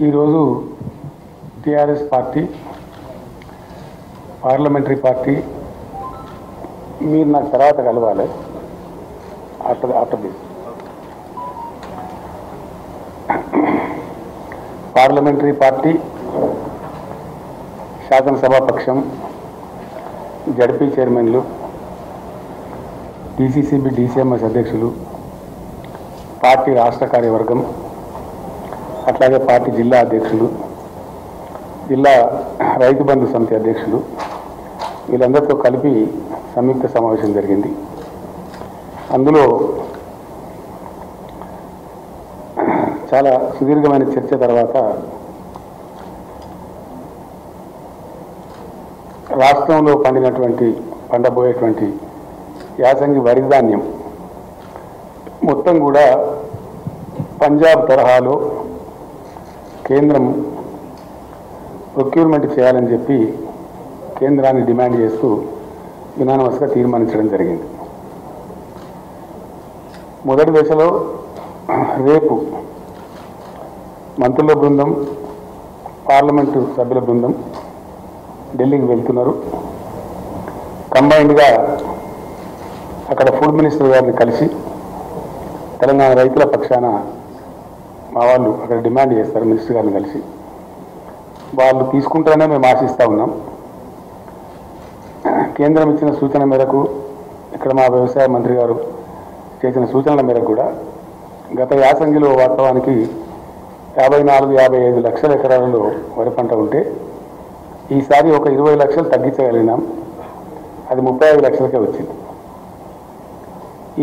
ఈరోజు TRS party parliamentary party మీరు నాకు తర్వాత కలవాలి ఆఫ్టర్ దిస్ పార్లమెంటరీ పార్టీ శాసనసభాపక్షం జడ్పీ చైర్మన్లు డీసీసీబీ డీసీఎంఎస్ అధ్యక్షులు పార్టీ రాష్ట్ర కార్యవర్గం అట్లాగే పార్టీ జిల్లా అధ్యక్షులు జిల్లా రైతు బంధు సమితి అధ్యక్షులు వీళ్ళందరితో కలిపి సంయుక్త సమావేశం జరిగింది. అందులో చాలా సుదీర్ఘమైన చర్చ తర్వాత రాష్ట్రంలో పండబోయేటువంటి యాసంగి వరి ధాన్యం మొత్తం కూడా పంజాబ్ తరహాలో కేంద్రం ప్రొక్యూర్మెంట్ చేయాలని చెప్పి కేంద్రాన్ని డిమాండ్ చేస్తూ యునానిమస్గా తీర్మానించడం జరిగింది. మొదటి దశలో రేపు మంత్రుల బృందం పార్లమెంటు సభ్యుల బృందం ఢిల్లీకి వెళ్తున్నారు. కంబైన్డ్గా అక్కడ ఫుడ్ మినిస్టర్ గారిని కలిసి తెలంగాణ రైతుల పక్షాన మా వాళ్ళు అక్కడ డిమాండ్ చేస్తారు. మినిస్టర్ గారిని కలిసి వాళ్ళు తీసుకుంటారనే మేము ఆశిస్తూ ఉన్నాం. కేంద్రం ఇచ్చిన సూచన మేరకు ఇక్కడ మా వ్యవసాయ మంత్రి గారు చేసిన సూచనల మేరకు కూడా గత యాసంగిలో వాస్తవానికి 54-55 లక్షల ఎకరాలలో వరి పంట ఉంటే ఈసారి ఒక 20 లక్షలు తగ్గించగలిగినాం. అది 35 లక్షలకే వచ్చింది.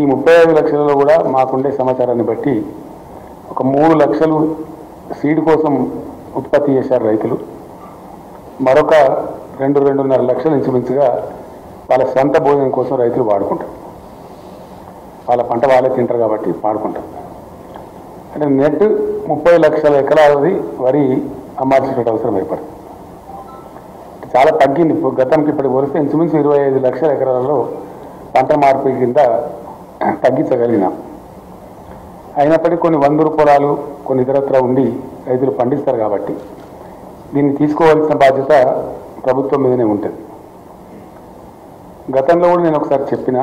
ఈ 35 లక్షలలో కూడా మాకుండే సమాచారాన్ని బట్టి ఒక 3 లక్షలు సీడ్ కోసం ఉత్పత్తి చేశారు రైతులు. మరొక 2-2.5 లక్షలు ఇంచుమించుగా వాళ్ళ సొంత భోజనం కోసం రైతులు వాడుకుంటారు. వాళ్ళ పంట వాళ్ళే తింటారు కాబట్టి వాడుకుంటారు. అంటే నెట్ 30 లక్షల ఎకరాలది వరి అమ్మాల్సినటువంటి అవసరం ఏర్పడుతుంది. చాలా తగ్గింది. గతంకి ఇప్పటికి పోలిస్తే ఇంచుమించు 25 లక్షల ఎకరాలలో పంట మార్పిడి కింద తగ్గించగలిగినాం. అయినప్పటికీ కొన్ని 100 పొలాలు కొన్ని ఇతరత్ర ఉండి రైతులు పండిస్తారు కాబట్టి దీన్ని తీసుకోవాల్సిన బాధ్యత ప్రభుత్వం మీదనే ఉంటుంది. గతంలో కూడా నేను ఒకసారి చెప్పినా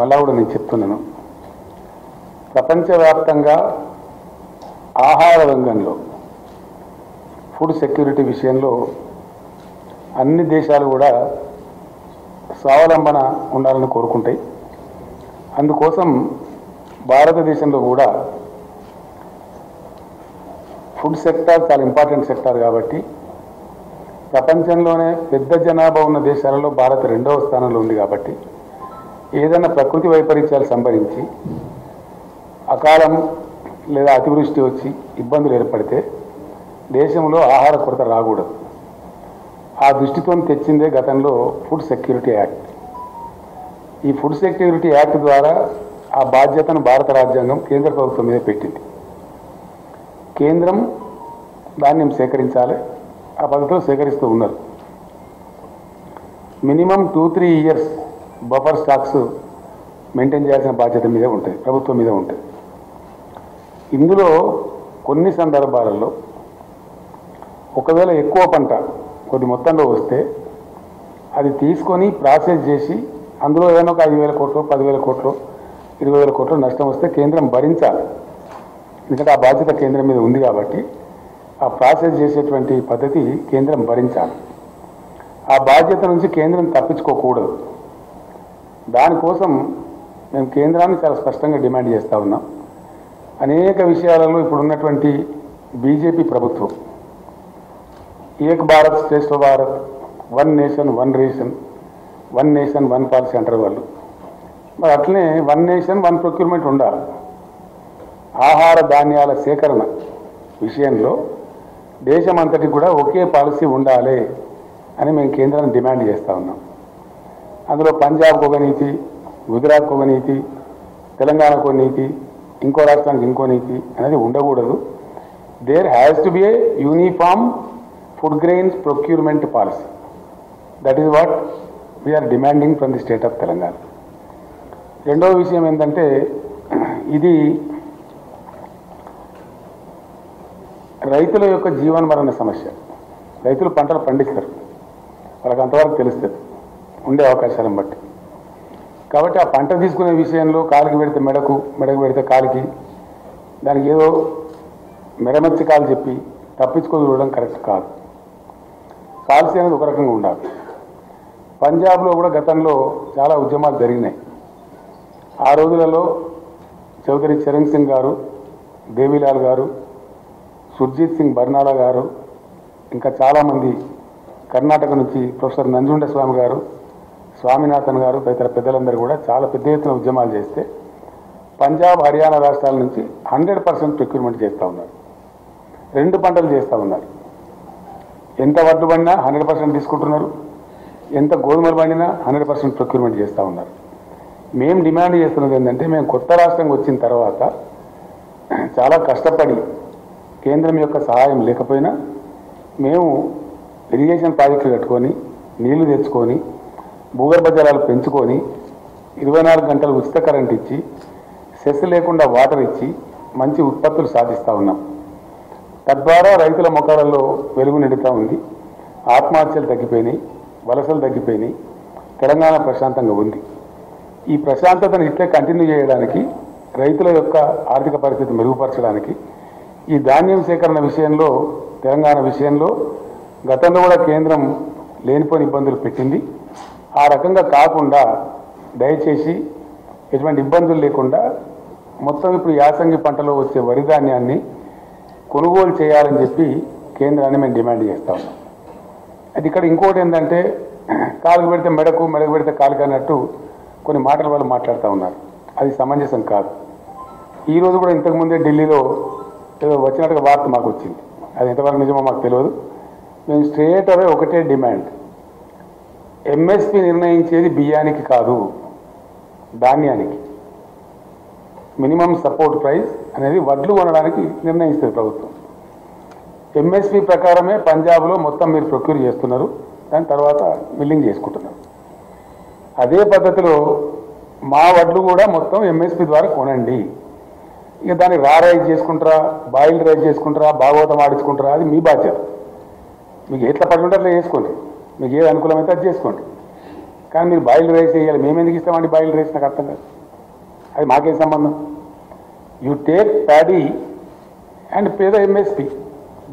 మళ్ళా కూడా నేను చెప్తున్నాను. ప్రపంచవ్యాప్తంగా ఆహార రంగంలో ఫుడ్ సెక్యూరిటీ విషయంలో అన్ని దేశాలు కూడా స్వావలంబన ఉండాలని కోరుకుంటాయి. అందుకోసం భారతదేశంలో కూడా ఫుడ్ సెక్టార్ చాలా ఇంపార్టెంట్ సెక్టార్ కాబట్టి ప్రపంచంలోనే పెద్ద జనాభా ఉన్న దేశాలలో భారత్ 2వ స్థానంలో ఉంది కాబట్టి ఏదైనా ప్రకృతి వైపరీత్యాలు సంభవించి అకాలం లేదా అతివృష్టి వచ్చి ఇబ్బందులు ఏర్పడితే దేశంలో ఆహార కొరత రాకూడదు. ఆ దృష్టితో తెచ్చిందే గతంలో ఫుడ్ సెక్యూరిటీ యాక్ట్. ఈ ఫుడ్ సెక్యూరిటీ యాక్ట్ ద్వారా ఆ బాధ్యతను భారత రాజ్యాంగం కేంద్ర ప్రభుత్వం మీద పెట్టింది. కేంద్రం ధాన్యం సేకరించాలి. ఆ పద్ధతిలో సేకరిస్తూ ఉన్నారు. Minimum 2-3 years buffer stocks maintain చేయాల్సిన బాధ్యత మీద ఉంటుంది, ప్రభుత్వం మీద ఉంటుంది. ఇందులో కొన్ని సందర్భాలలో ఒకవేళ ఎక్కువ పంట కొద్ది మొత్తంలో వస్తే అది తీసుకొని ప్రాసెస్ చేసి అందులో ఏదైనా ఒక 5,000 కోట్లు 10,000 కోట్లు 20,000 కోట్లు నష్టం వస్తే కేంద్రం భరించాలి. ఎందుకంటే ఆ బాధ్యత కేంద్రం మీద ఉంది కాబట్టి ఆ ప్రాసెస్ చేసేటువంటి పద్ధతి కేంద్రం భరించాలి. ఆ బాధ్యత నుంచి కేంద్రం తప్పించుకోకూడదు. దానికోసం మేము కేంద్రాన్ని చాలా స్పష్టంగా డిమాండ్ చేస్తూ ఉన్నాం. అనేక విషయాలలో ఇప్పుడున్నటువంటి బీజేపీ ప్రభుత్వం Ek Bharat Shreshtha Bharat, 1 nation 1 ration, 1 nation 1 policy అంటారు వాళ్ళు. మరి అట్లనే 1 నేషన్ 1 ప్రొక్యూర్మెంట్ ఉండాలి. ఆహార ధాన్యాల సేకరణ విషయంలో దేశమంతటి కూడా ఒకే పాలసీ ఉండాలి అని మేము కేంద్రాన్ని డిమాండ్ చేస్తూ ఉన్నాం. అందులో పంజాబ్కు ఒక నీతి, గుజరాత్కు ఒక నీతి, తెలంగాణకు ఒక నీతి, ఇంకో రాష్ట్రానికి ఇంకో నీతి అనేది ఉండకూడదు. There has to be a uniform food grains procurement policy. That is what we are demanding from the state of Telangana. రెండవ విషయం ఏంటంటే ఇది రైతుల యొక్క జీవన మరణ సమస్య. రైతులు పంటలు పండిస్తారు, వాళ్ళకి అంతవరకు తెలుస్తుంది ఉండే అవకాశాలను బట్టి. కాబట్టి ఆ పంట తీసుకునే విషయంలో కాలికి పెడితే మెడకు, మెడకు పెడితే కాలికి, దానికి ఏదో మెరమచ్చి కాలు చెప్పి తప్పించుకొని చూడడం కరెక్ట్ కాదు. పాలసీ అనేది ఒక రకంగా ఉండాలి. పంజాబ్లో కూడా గతంలో చాలా ఉద్యమాలు జరిగినాయి. ఆ రోజులలో చౌదరి చరణ్ సింగ్ గారు, దేవీలాల్ గారు, సుర్జీత్ సింగ్ బర్నాలా గారు, ఇంకా చాలామంది కర్ణాటక నుంచి ప్రొఫెసర్ నంజుండ స్వామి గారు, స్వామినాథన్ గారు తదితర పెద్దలందరూ కూడా చాలా పెద్ద ఎత్తున ఉద్యమాలు చేస్తే పంజాబ్, హర్యానా రాష్ట్రాల నుంచి 100% ప్రొక్యూర్మెంట్ చేస్తూ ఉన్నారు. 2 పంటలు చేస్తూ ఉన్నారు. ఎంత వడ్లు పండినా 100% తీసుకుంటున్నారు, ఎంత గోధుమలు పండినా 100% ప్రొక్యూర్మెంట్ చేస్తూ ఉన్నారు. మేము డిమాండ్ చేస్తున్నది ఏంటంటే, మేము కొత్త రాష్ట్రం వచ్చిన తర్వాత చాలా కష్టపడి కేంద్రం యొక్క సహాయం లేకపోయినా మేము ఇరిగేషన్ ప్రాజెక్టులు కట్టుకొని, నీళ్లు తెచ్చుకొని, భూగర్భ జలాలు పెంచుకొని, 24 గంటలు ఉచిత కరెంట్ ఇచ్చి, సెస్ లేకుండా వాటర్ ఇచ్చి మంచి ఉత్పత్తులు సాధిస్తూ ఉన్నాం. తద్వారా రైతుల ముఖాలలో వెలుగు నిండుతూ ఉంది. ఆత్మహత్యలు తగ్గిపోయినాయి, వలసలు తగ్గిపోయినాయి, తెలంగాణ ప్రశాంతంగా ఉంది. ఈ ప్రశాంతతను ఇట్లే కంటిన్యూ చేయడానికి, రైతుల యొక్క ఆర్థిక పరిస్థితి మెరుగుపరచడానికి ఈ ధాన్యం సేకరణ విషయంలో, తెలంగాణ విషయంలో గతంలో కూడా కేంద్రం లేనిపోని ఇబ్బందులు పెట్టింది. ఆ రకంగా కాకుండా దయచేసి ఎటువంటి ఇబ్బందులు లేకుండా మొత్తం ఇప్పుడు యాసంగి పంటలో వచ్చే వరి ధాన్యాన్ని కొనుగోలు చేయాలని చెప్పి కేంద్రాన్ని మేము డిమాండ్ చేస్తా ఉన్నాం. అది ఇక్కడ ఇంకోటి ఏంటంటే, కాలుకు పెడితే మెడకు, మెడకు పెడితే కాలుకు అన్నట్టు కొన్ని మాటలు వాళ్ళు మాట్లాడుతూ ఉన్నారు. అది సమంజసం కాదు. ఈరోజు కూడా ఇంతకుముందే ఢిల్లీలో ఏదో వచ్చినట్టుగా వార్త మాకు వచ్చింది. అది ఎంతవరకు నిజమో మాకు తెలియదు. మేము స్ట్రేట్ అవే ఒకటే డిమాండ్, ఎంఎస్పి నిర్ణయించేది బియ్యానికి కాదు, ధాన్యానికి. మినిమం సపోర్ట్ ప్రైస్ అనేది వడ్లు కొనడానికి నిర్ణయిస్తుంది ప్రభుత్వం. ఎంఎస్పి ప్రకారమే పంజాబ్లో మొత్తం మీరు ప్రొక్యూర్ చేస్తున్నారు, దాని తర్వాత మిల్లింగ్ చేసుకుంటున్నారు. అదే పద్ధతిలో మా వడ్లు కూడా మొత్తం ఎంఎస్పి ద్వారా కొనండి. ఇక దాన్ని రైస్ చేసుకుంటారా, బాయిల్డ్ రైస్ చేసుకుంటారా, భాగవతం ఆడించుకుంటారా, అది మీ బాధ్యత. మీకు ఎట్లా పడుకుంటే అట్లా చేసుకోండి, మీకు ఏది అనుకూలమైతే అది చేసుకోండి. కానీ మీరు బాయిల్డ్ రైస్ వేయాలి. మేము ఎందుకు ఇస్తామండి బాయిల్డ్ రైస్? నాకు అర్థం కాదు. అది మాకేం సంబంధం? You take paddy and pay the MSP.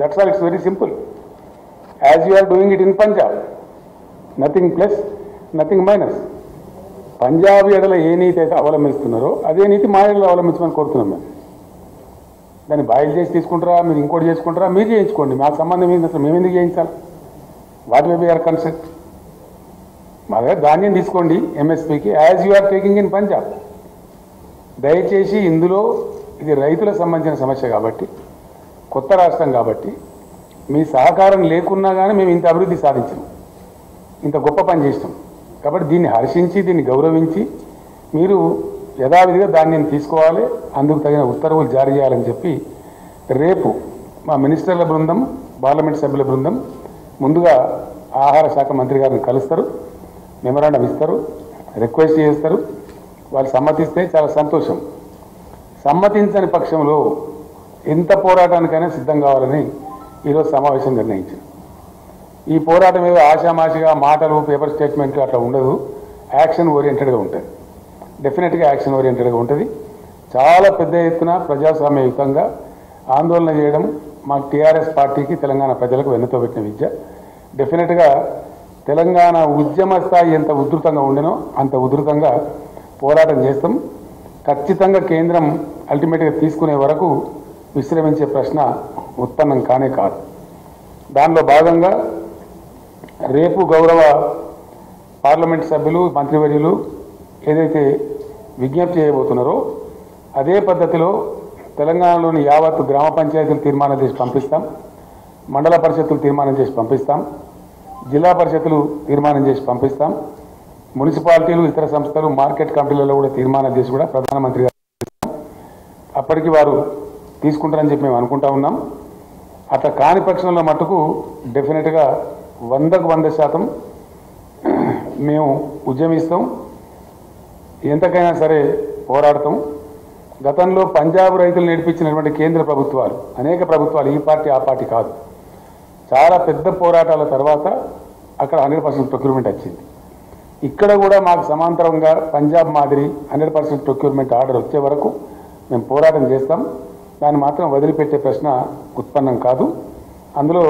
That's all. It's very simple. As you are doing it in Punjab. Nothing plus, nothing minus. Punjab ఎడల ఏ నీతి అయితే అవలంబిస్తున్నారో అదే నీతి మా ఎడలో అవలంబించమని కోరుతున్నాం. మేము దాన్ని బాయిల్ చేసి తీసుకుంటారా, మీరు ఇంకోటి చేసుకుంటారా, మీరు చేయించుకోండి. మాకు సంబంధం ఏంటి? అసలు మేము ఎందుకు చేయించాలి? What may be our concept? మా దగ్గర ధాన్యం తీసుకోండి ఎంఎస్పీకి, as you are taking in Punjab. దయచేసి ఇందులో ఇది రైతులకు సంబంధించిన సమస్య కాబట్టి, కొత్త రాష్ట్రం కాబట్టి మీ సహకారం లేకున్నా కానీ మేము ఇంత అభివృద్ధి సాధించాం, ఇంత గొప్ప పని చేసినాం. కాబట్టి దీన్ని హర్షించి, దీన్ని గౌరవించి మీరు యథావిధిగా ధాన్యం తీసుకోవాలి, అందుకు తగిన ఉత్తర్వులు జారీ చేయాలని చెప్పి రేపు మా మినిస్టర్ల బృందం, పార్లమెంట్ సభ్యుల బృందం ముందుగా ఆహార శాఖ మంత్రి గారిని కలుస్తారు, మెమరాండం ఇస్తారు, రిక్వెస్ట్ చేస్తారు. వాళ్ళు సమ్మతిస్తే చాలా సంతోషం. సమ్మతించని పక్షంలో ఎంత పోరాటానికైనా సిద్ధం కావాలని ఈరోజు సమావేశం నిర్ణయించింది. ఈ పోరాటం ఏదో ఆషామాషిగా మాటలు, పేపర్ స్టేట్మెంట్లు అట్లా ఉండదు. యాక్షన్ ఓరియంటెడ్గా ఉంటుంది. డెఫినెట్గా యాక్షన్ ఓరియంటెడ్గా ఉంటుంది. చాలా పెద్ద ఎత్తున ప్రజాస్వామ్యయుతంగా ఆందోళన చేయడం మా టీఆర్ఎస్ పార్టీకి, తెలంగాణ ప్రజలకు వెన్నుతో పెట్టిన విద్య. డెఫినెట్గా తెలంగాణ ఉద్యమ స్థాయి ఎంత ఉధృతంగా ఉండేనో అంత ఉధృతంగా పోరాటం చేస్తాం. ఖచ్చితంగా కేంద్రం అల్టిమేట్గా తీసుకునే వరకు విశ్రమించే ప్రశ్న ఉత్పన్నం కానే కాదు. దానిలో భాగంగా రేపు గౌరవ పార్లమెంట్ సభ్యులు, మంత్రివర్యులు ఏదైతే విజ్ఞప్తి చేయబోతున్నారో అదే పద్ధతిలో తెలంగాణలోని యావత్తు గ్రామ పంచాయతీలు తీర్మానం చేసి పంపిస్తాం, మండల పరిషత్తులు తీర్మానం చేసి పంపిస్తాం, జిల్లా పరిషత్తులు తీర్మానం చేసి పంపిస్తాం, మున్సిపాలిటీలు, ఇతర సంస్థలు, మార్కెట్ కమిటీలలో కూడా తీర్మానం చేసి కూడా ప్రధానమంత్రి గారు అప్పటికి వారు తీసుకుంటారని చెప్పి మేము అనుకుంటా ఉన్నాం. అట్లా కాని పక్షంలో మట్టుకు డెఫినెట్గా 100% మేము ఉద్యమిస్తాం, ఎంతకైనా సరే పోరాడతాం. గతంలో పంజాబ్ రైతులు నడిపించినటువంటి కేంద్ర ప్రభుత్వాలు, అనేక ప్రభుత్వాలు, ఈ పార్టీ ఆ పార్టీ కాదు, చాలా పెద్ద పోరాటాల తర్వాత అక్కడ 100% ప్రొక్యూర్మెంట్ వచ్చింది. ఇక్కడ కూడా మాకు సమాంతరంగా పంజాబ్ మాదిరి 100% ప్రొక్యూర్మెంట్ ఆర్డర్ వచ్చే వరకు మేము పోరాటం చేస్తాం. దాన్ని మాత్రం వదిలిపెట్టే ప్రశ్న ఉత్పన్నం కాదు. అందులో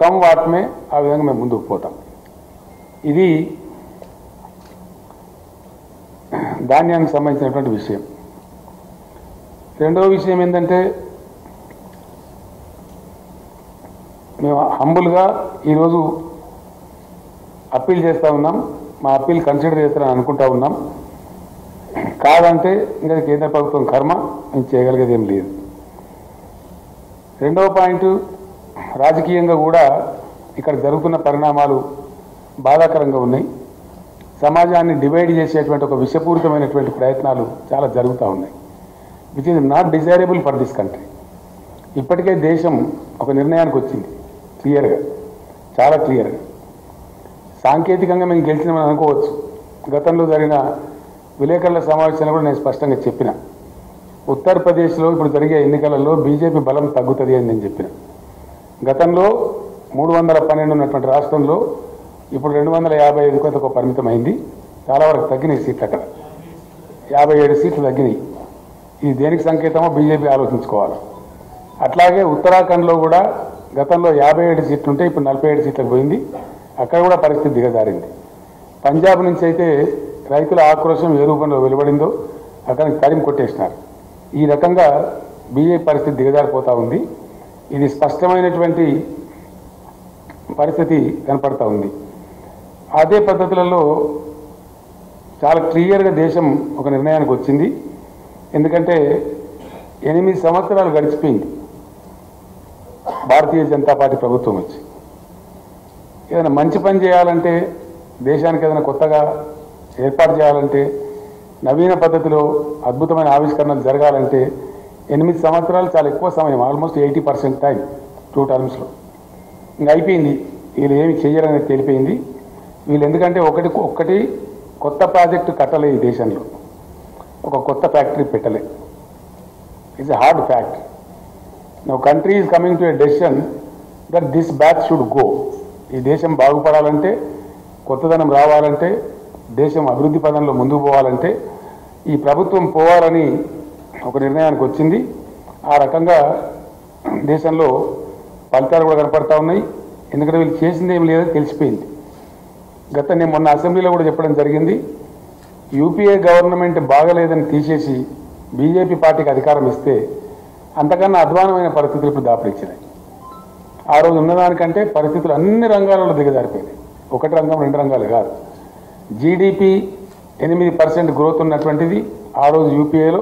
కమ్ వాటమే ఆ విధంగా మేము ముందుకు పోతాం. ఇది ధాన్యానికి సంబంధించినటువంటి విషయం. రెండవ విషయం ఏంటంటే, మేము హంబుల్గా ఈరోజు అప్పీల్ చేస్తూ ఉన్నాం. మా అప్పీల్ కన్సిడర్ చేస్తారని అనుకుంటా ఉన్నాం. కాదంటే ఇంకా కేంద్ర ప్రభుత్వం కర్మ, మేము చేయగలిగేది ఏం లేదు. రెండవ పాయింట్, రాజకీయంగా కూడా ఇక్కడ జరుగుతున్న పరిణామాలు బాధాకరంగా ఉన్నాయి. సమాజాన్ని డివైడ్ చేసేటువంటి ఒక విషపూరితమైనటువంటి ప్రయత్నాలు చాలా జరుగుతూ ఉన్నాయి, which is not desirable for this country. ఇప్పటికే దేశం ఒక నిర్ణయానికి వచ్చింది క్లియర్గా, చాలా క్లియర్గా. సాంకేతికంగా మేము గెలిచినామని అనుకోవచ్చు. గతంలో జరిగిన విలేకరుల సమావేశంలో కూడా నేను స్పష్టంగా చెప్పిన, ఉత్తరప్రదేశ్లో ఇప్పుడు జరిగే ఎన్నికలలో బీజేపీ బలం తగ్గుతుంది అని నేను చెప్పిన. గతంలో 312 ఉన్నటువంటి రాష్ట్రంలో ఇప్పుడు 255 ఒక పరిమితం అయింది. చాలా వరకు తగ్గినాయి సీట్లు, అక్కడ 57 సీట్లు తగ్గినాయి. ఇది దేనికి సంకేతమో బీజేపీ ఆలోచించుకోవాలి. అట్లాగే ఉత్తరాఖండ్లో కూడా గతంలో 57 సీట్లు ఉంటే ఇప్పుడు 47 సీట్లకు పోయింది. అక్కడ కూడా పరిస్థితి దిగజారింది. పంజాబ్ నుంచి అయితే రైతుల ఆక్రోశం ఏ రూపంలో వెలువడిందో అక్కడ తరిమి కొట్టేసినారు. ఈ రకంగా బీజేపీ పరిస్థితి దిగజారిపోతూ ఉంది. ఇది స్పష్టమైనటువంటి పరిస్థితి కనపడతా ఉంది. అదే పద్ధతులలో చాలా క్లియర్గా దేశం ఒక నిర్ణయానికి వచ్చింది. ఎందుకంటే 8 సంవత్సరాలు గడిచిపోయింది భారతీయ జనతా పార్టీ ప్రభుత్వం వచ్చి. ఏదైనా మంచి పని చేయాలంటే, దేశానికి ఏదైనా కొత్తగా ఏర్పాటు చేయాలంటే, నవీన పద్ధతిలో అద్భుతమైన ఆవిష్కరణలు జరగాలంటే 8 సంవత్సరాలు చాలా ఎక్కువ సమయం, ఆల్మోస్ట్ 80% టైం 2 టర్మ్స్లో. ఇంకా అయిపోయింది, వీళ్ళు ఏమి చెయ్యరని తెలిపోయింది. వీళ్ళు ఎందుకంటే ఒక్కటి కొత్త ప్రాజెక్టు కట్టలే, ఈ దేశంలో ఒక కొత్త ఫ్యాక్టరీ పెట్టలే. It's a hard fact. Now country is coming to a decision that this batch should go. ఈ దేశం బాగుపడాలంటే, కొత్తదనం రావాలంటే, దేశం అభివృద్ధి పదంలో ముందుకు పోవాలంటే ఈ ప్రభుత్వం పోవాలని ఒక నిర్ణయానికి వచ్చింది. ఆ రకంగా దేశంలో ఫలితాలు కూడా కనపడతా ఉన్నాయి. ఎందుకంటే వీళ్ళు చేసింది ఏమి లేదో తెలిసిపోయింది. నేను మొన్న అసెంబ్లీలో కూడా చెప్పడం జరిగింది, యూపీఏ గవర్నమెంట్ బాగలేదని తీసేసి బీజేపీ పార్టీకి అధికారం ఇస్తే అంతకన్నా అధ్వానమైన పరిస్థితులు ఇప్పుడు దాపరించినాయి. ఆ రోజు ఉన్నదానికంటే పరిస్థితులు అన్ని రంగాలలో దిగజారిపోయినాయి. ఒకటి రంగం, 2 రంగాలు కాదు. జీడిపి 8% గ్రోత్ ఉన్నటువంటిది ఆ రోజు యూపీఏలో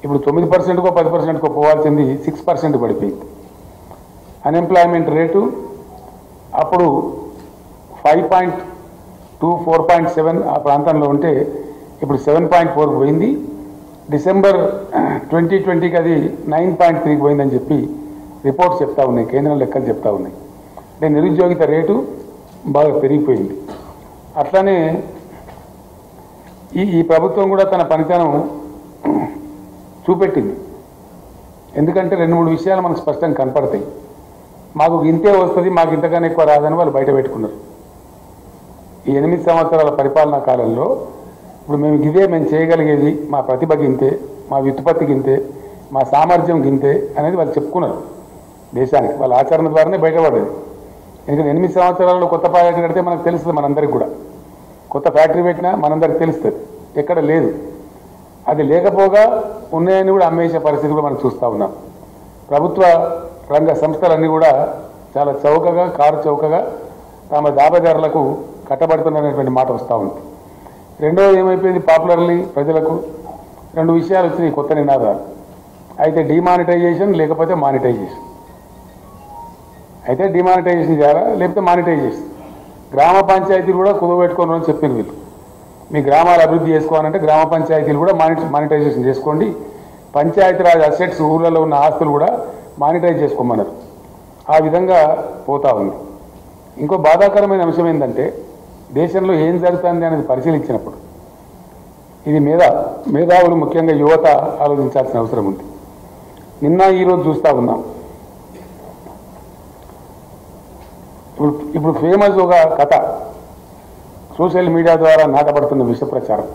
ఇప్పుడు 9%కో 10%కో పోవాల్సింది 6% పడిపోయింది. అన్ఎంప్లాయ్మెంట్ రేటు అప్పుడు 5.2, 4.7 ఆ ప్రాంతంలో ఉంటే ఇప్పుడు 7.4 పోయింది. డిసెంబర్ 2020కి అది 9.3 పోయిందని చెప్పి రిపోర్ట్స్ చెప్తా ఉన్నాయి, కేంద్రం లెక్కలు చెప్తా ఉన్నాయి. అంటే నిరుద్యోగిత రేటు బాగా పెరిగిపోయింది. అట్లానే ఈ ప్రభుత్వం కూడా తన పనితనం చూపెట్టింది. ఎందుకంటే 2-3 విషయాలు మనకు స్పష్టంగా కనపడతాయి. మాకు ఇంతే వస్తుంది, మాకు ఇంతకన్నా ఎక్కువ రాదని వాళ్ళు బయట పెట్టుకున్నారు. ఈ 8 సంవత్సరాల పరిపాలనా కాలంలో ఇప్పుడు మేము చేయగలిగేది, మా ప్రతిభ గింతే, మా వ్యుత్పత్తి గింతే, మా సామర్థ్యం గింతే అనేది వాళ్ళు చెప్పుకున్నారు దేశానికి. వాళ్ళ ఆచరణ ద్వారానే బయటపడేది. ఎందుకంటే 8 సంవత్సరాల్లో కొత్త ప్రాజెక్టు కడితే మనకు తెలుస్తుంది, మనందరికి కూడా కొత్త ఫ్యాక్టరీ పెట్టినా మనందరికి తెలుస్తుంది. ఎక్కడ లేదు, అది లేకపోగా ఉన్నాయని కూడా అమ్మేసే పరిస్థితి కూడా మనం చూస్తూ ఉన్నాం. ప్రభుత్వ రంగ సంస్థలన్నీ కూడా చాలా చౌకగా, కారు చౌకగా తమ దాబదారులకు కట్టబడుతున్నటువంటి మాట వస్తూ ఉంది. రెండోది ఏమైపోయింది, పాపులర్లీ ప్రజలకు 2 విషయాలు వచ్చినాయి కొత్త నినాదాలు. అయితే డిమానిటైజేషన్, లేకపోతే మానిటైజేషన్. అయితే డిమానిటైజేషన్ చేయాలా, లేకపోతే మానిటైజేషన్. గ్రామ పంచాయతీలు కూడా కుదవబెట్టుకోను అని చెప్పింది వీళ్ళు. మీ గ్రామాలు అభివృద్ధి చేసుకోవాలంటే గ్రామ పంచాయతీలు కూడా మానిటైజేషన్ చేసుకోండి, పంచాయతీరాజ్ అసెట్స్, ఊళ్ళలో ఉన్న ఆస్తులు కూడా మానిటైజ్ చేసుకోమన్నారు. ఆ విధంగా పోతా ఉంది. ఇంకో బాధాకరమైన అంశం ఏంటంటే, దేశంలో ఏం జరుగుతుంది అనేది పరిశీలించినప్పుడు ఇది మేధావులు ముఖ్యంగా యువత ఆలోచించాల్సిన అవసరం ఉంది. నిన్న ఈరోజు చూస్తూ ఉన్నాం. ఇప్పుడు ఫేమస్ ఒక కథ సోషల్ మీడియా ద్వారా నాటపడుతున్న విష ప్రచారం,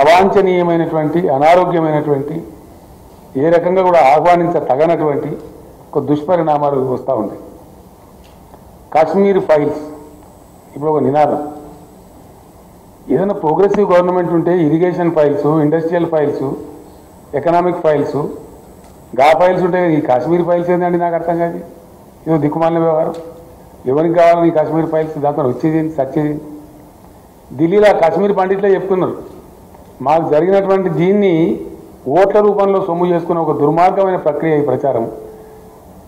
అవాంఛనీయమైనటువంటి, అనారోగ్యమైనటువంటి, ఏ రకంగా కూడా ఆహ్వానించతగనటువంటి ఒక దుష్పరిణామాలు వస్తూ ఉంది. కాశ్మీర్ ఫైల్స్ ఇప్పుడు ఒక నినాదం. ఏదైనా ప్రోగ్రెసివ్ గవర్నమెంట్ ఉంటే irrigation files, industrial files, economic files, files ఉంటే ఈ కాశ్మీర్ ఫైల్స్ ఏంటండి నాకు అర్థం కాదు. ఇదో దిక్కుమాలిన వ్యవహారం. ఎవరికి కావాలని ఈ కాశ్మీర్ ఫైల్స్? దాంతో వచ్చేది సచ్చేది. ఢిల్లీలో కాశ్మీర్ పండిట్లే చెప్తున్నారు, మాకు జరిగినటువంటి దీన్ని ఓట్ల రూపంలో సొమ్ము చేసుకున్న ఒక దుర్మార్గమైన ప్రక్రియ ఈ ప్రచారం.